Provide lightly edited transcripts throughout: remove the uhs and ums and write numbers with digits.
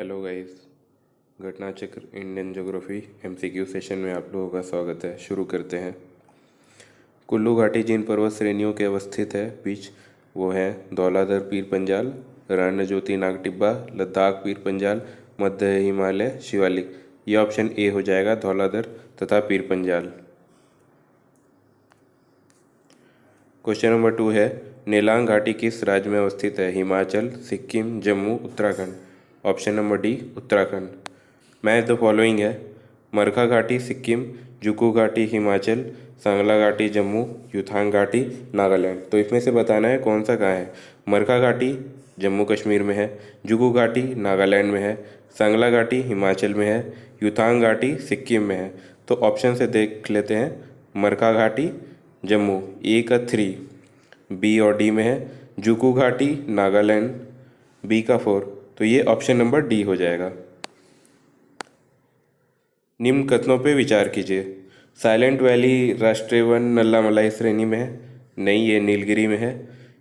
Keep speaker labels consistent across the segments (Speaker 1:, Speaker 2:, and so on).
Speaker 1: Hello guys. घटना चक्र Indian geography MCQ session में आप लोगों का स्वागत है। शुरू करते हैं। कुल्लू घाटी जिन पर्वत श्रेणियों के अवस्थित है बीच वो है धौलाधर पीर पंजाल, रणज्योति नागटिब्बा, लद्दाख पीर पंजाल, मध्य हिमालय शिवालिक। ये ऑप्शन ए हो जाएगा, धौलाधर तथा पीर पंजाल। क्वेश्चन नंबर 2 है नेलांग घाटी किस राज्य में अवस्थित है? Himachal, Sikkim, Jammu, Uttarakhand. Option number D Uttarakhand. Match the following है मरखा घाटी सिक्किम, जुकू घाटी हिमाचल, सांगला घाटी जम्मू, युथांग घाटी नागालैंड। तो इसमें से बताना है कौन सा कहाँ है। मरखा घाटी जम्मू कश्मीर में है, जुकू घाटी नागालैंड में है, सांगला घाटी हिमाचल में है, युथांग घाटी सिक्किम में है। तो ऑप्शन से देख लेते हैं। मरखा घाटी जम्मू ए का 3, बी और डी में है। जुकू घाटी नागालैंड बी का 4। तो ये ऑप्शन नंबर डी हो जाएगा। निम्न कथनों पे विचार कीजिए। साइलेंट वैली राष्ट्रीय वन नल्ला-मलाई श्रेणी में है? नहीं, ये नीलगिरी में है।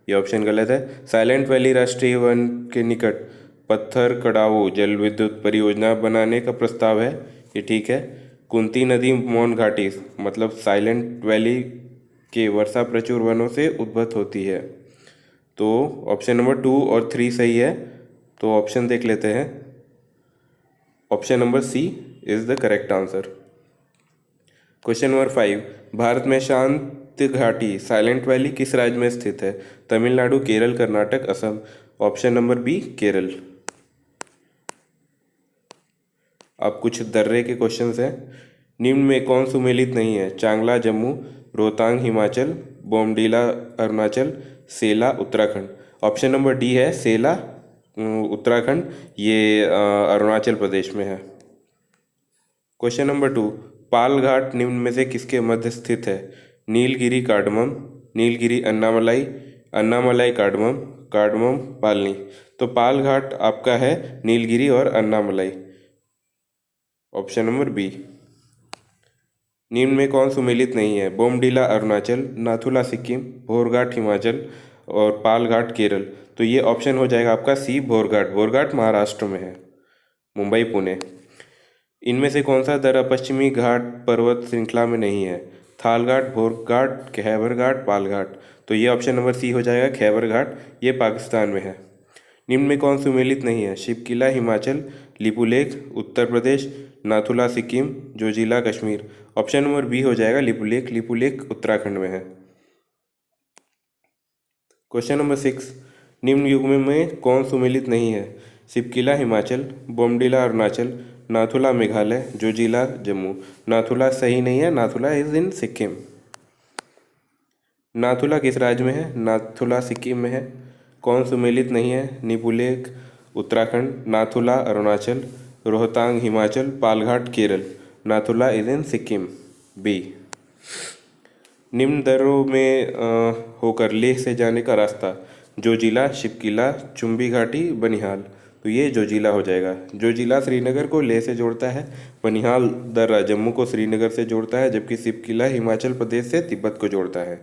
Speaker 1: ये ऑप्शन गलत है। साइलेंट वैली राष्ट्रीय वन के निकट पत्थर कड़ाऊ जल विद्युत परियोजना बनाने का प्रस्ताव है? ये ठीक है। कुंती नदी मौन घाटी मतलब साइलेंट वैली के वर्षा प्रचुर वनों से उद्भूत होती है। तो ऑप्शन नंबर 2 और 3 सही है। तो ऑप्शन देख लेते हैं। Option number C is the correct answer. Question number 5 Bharat में शांत घाटी साइलेंट वैली किस राज्य में स्थित है? Tamil Nadu, Kerala, Karnataka, Assam. Option number B Kerala. अब कुछ दर्रे के क्वेश्चंस हैं। निम्न में कौन सुमेलित नहीं है? चांगला जम्मू, रोहतांग हिमाचल, बोमडीला अरुणाचल, सेला उत्तराखंड। ऑप्शन नंबर डी है सेला उत्तराखंड, ये अरुणाचल प्रदेश में है। क्वेश्चन नंबर 2 पाल घाट निम्न में से किसके मध्य स्थित है? Nilgiri cardamom, Nilgiri Anamalai, Anamalai cardamom, cardamom Palani. तो पाल घाट आपका है नीलगिरी और अन्नामलाई। Option number B. निम्न में कौन सुमेलित नहीं है? बोमडीला अरुणाचल, नाथुला सिक्किम, भोरघाट हिमाचल और पालघाट केरल। तो ये ऑप्शन हो जाएगा आपका सी भोरघाट। भोरघाट महाराष्ट्र में है, मुंबई पुणे। इनमें से कौन सा दर्रा पश्चिमी घाट पर्वत श्रृंखला में नहीं है? थालघाट, भोरघाट, खैबर घाट, पालघाट। तो ये ऑप्शन नंबर सी हो जाएगा खैबर घाट, ये पाकिस्तान में है। निम्न में कौन सुमेलित नहीं है? Shipki La Himachal, Lipulekh Uttar Pradesh, Nathu La Sikkim, Zoji La Kashmir. Option number B हो जाएगा लिपुलेख, लिपुलेख उत्तराखंड में है। क्वेश्चन नंबर 6 निम्न युग्म में कौन सुमेलित नहीं है? शिवकिला हिमाचल, बोमडीला अरुणाचल, नाथुला मेघालय, जोजिला जम्मू। नाथुला सही नहीं है, नाथुला इज इन सिक्किम। नाथुला किस राज्य में है? नाथुला सिक्किम में है। कौन सुमेलित नहीं है? Lipulekh Uttarakhand, Nathula Arunachal, Rohtang Himachal, Palghat Kerala. Nathula is in Sikkim, B. निम्न दर्रों में होकर लेह से जाने का रास्ता? जोजिला, शिवकिला, चुम्बी घाटी, बनिहाल। तो ये जोजिला हो जाएगा। जोजिला श्रीनगर को लेह से जोड़ता है, बनिहाल दर्रा जम्मू को श्रीनगर से जोड़ता है, जबकि शिवकिला हिमाचल प्रदेश से तिब्बत को जोड़ता है।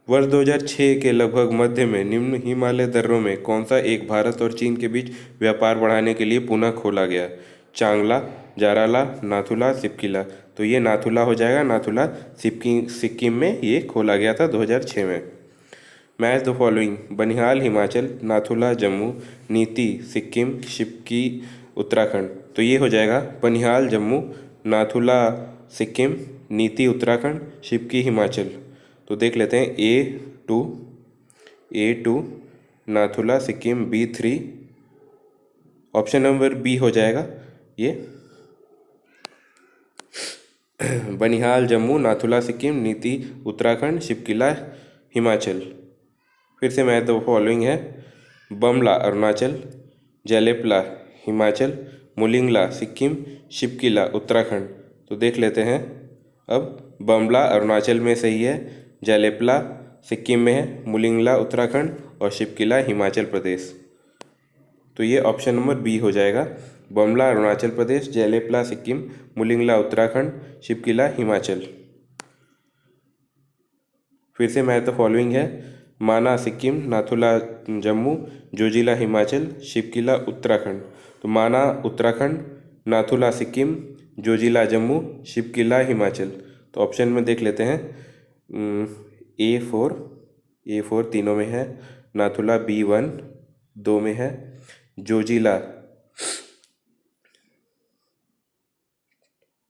Speaker 1: वर्ष 2006 के लगभग मध्य में निम्न हिमालय दर्रों में कौन सा एक भारत और चीन के बीच व्यापार बढ़ाने के लिए पुनः खोला गया? चांगला, जाराला, नाथुला, शिवकिला। तो ये नाथुला हो जाएगा। नाथुला सिक्किम में ये खोला गया था 2006 में। Match the following Banihal Himachal, Nathula Jammu, नीति सिक्किम, शिवकी उत्तराखंड। तो ये हो जाएगा बनिहाल जम्मू, नाथुला सिक्किम, नीति उत्तराखंड, शिवकी हिमाचल। तो देख लेते हैं A2 Nathula Sikkim, B3। Option number B हो जाएगा ये बनिहाल जम्मू, नाथुला सिक्किम, नीति उत्तराखंड, शिवकिला हिमाचल। फिर से मैं तो फॉलोइंग है बमला अरुणाचल, जलेपला हिमाचल, मुलिंगला सिक्किम, शिवकिला उत्तराखंड। तो देख लेते हैं। अब बमला अरुणाचल में सही है, जलेपला सिक्किम में है, मुलिंगला उत्तराखंड और शिवकिला हिमाचल प्रदेश। तो ये ऑप्शन नंबर बी हो जाएगा। बमला अरुणाचल प्रदेश, जलेपला सिक्किम, मुलिंगला उत्तराखंड, शिवकिला हिमाचल। फिर से मैं तो फॉलोइंग है माना सिक्किम, नाथुला जम्मू, जोजिला हिमाचल, शिवकिला उत्तराखंड। तो माना उत्तराखंड, नाथुला सिक्किम, जोजिला जम्मू, शिवकिला हिमाचल। तो ऑप्शन में देख लेते हैं। ए4 तीनों में है, नाथुला B1 2 में है, जोजिला,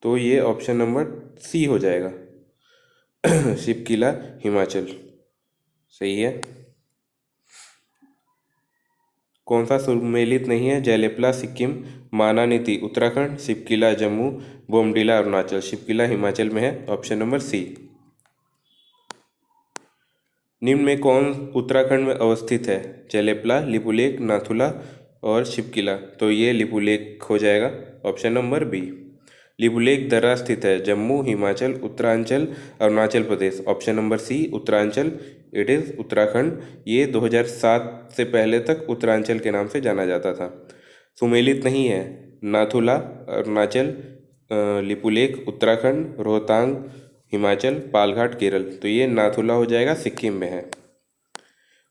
Speaker 1: तो ये ऑप्शन नंबर सी हो जाएगा शिवकिला हिमाचल। सही है। कौन सा सुमेलित नहीं है? जयलेपला सिक्किम, मानानीती उत्तराखंड, शिवकिला जम्मू, बोमडिला अरुणाचल। शिवकिला हिमाचल में है, ऑप्शन नंबर सी। निम्न में कौन उत्तराखंड में अवस्थित है? जयलेपला, लिपुलेख, नाथुला और शिवकिला। तो ये लिपुलेख हो जाएगा, ऑप्शन नंबर बी। लिपुलेख दर्रा स्थित है Jammu, Himachal, Uttaranchal, Arunachal Pradesh. Option number C Uttaranchal, it is Uttarakhand. ये 2007 से पहले तक उत्तरांचल के नाम से जाना जाता था। सुमेलित नहीं है? नाथुला अरुणाचल, लिपुलेख उत्तराखंड, रोहतांग हिमाचल, पालघाट केरल। तो ये नाथुला हो जाएगा, सिक्किम में है।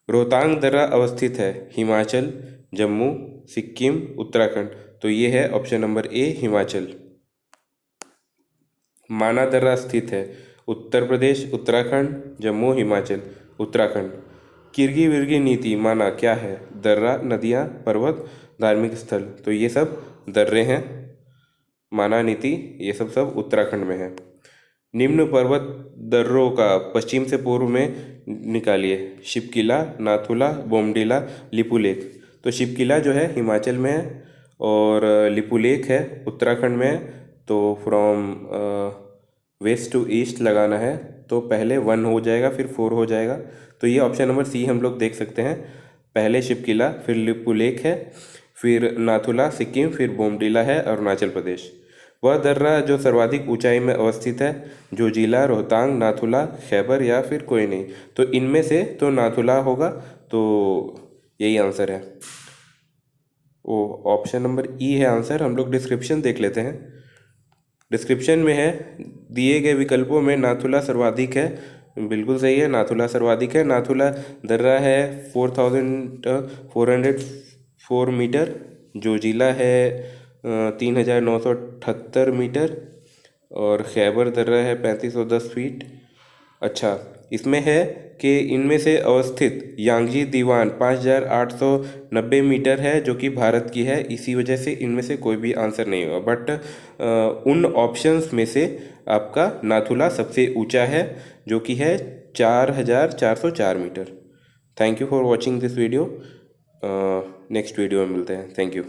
Speaker 1: रोहतांग दर्रा अवस्थित है हिमाचल, जम्मू, सिक्किम, उत्तराखंड। तो ये है ऑप्शन नंबर ए हिमाचल। माना दर्रा स्थित है उत्तर प्रदेश, उत्तराखंड, जम्मू, हिमाचल, उत्तराखंड। किर्गी विर्गी नीति माना क्या है? दर्रा, नदियाँ, पर्वत, धार्मिक स्थल। तो ये सब दर्रे हैं। माना नीति ये सब उत्तराखंड में है। निम्न पर्वत दर्रों का पश्चिम से पूर्व में निकालिए। शिवकिला, नाथुला, बोमडिला, लिपुलेख। तो शिवकिला जो है हिमाचल में है और लिपुलेख है उत्तराखंड में है। तो फ्रॉम वेस्ट टू ईस्ट लगाना है, तो पहले 1 हो जाएगा, फिर 4 हो जाएगा। तो ये ऑप्शन नंबर सी हम लोग देख सकते हैं। पहले शिवकिला, फिर लिपुलेख है, फिर नाथुला सिक्किम, फिर बोमडिला है अरुणाचल प्रदेश। वह दर्रा जो सर्वाधिक ऊंचाई में अवस्थित है, जोजिला, रोहतांग, नाथुला, खैबर या फिर कोई नहीं। तो इनमें से तो नाथुला होगा, तो यही आंसर है। वो ऑप्शन नंबर ई है आंसर। हम लोग डिस्क्रिप्शन देख लेते हैं। डिस्क्रिप्शन में है दिए गए विकल्पों में नाथुला सर्वाधिक है। बिल्कुल सही है, नाथुला सर्वाधिक है। नाथुला दर्रा है 4404 मीटर। जोजिला है 3978 मीटर और खैबर दर्रा है 3510 फीट। अच्छा, इसमें है कि इनमें से अवस्थित यांगजी दीवान 5890 मीटर है, जो कि भारत की है। इसी वजह से इनमें से कोई भी आंसर नहीं होगा। बट उन ऑप्शंस में से आपका नाथुला सबसे ऊंचा है, जो कि है 4404 मीटर। Thank you for watching this video. Next video में मिलते हैं। Thank you.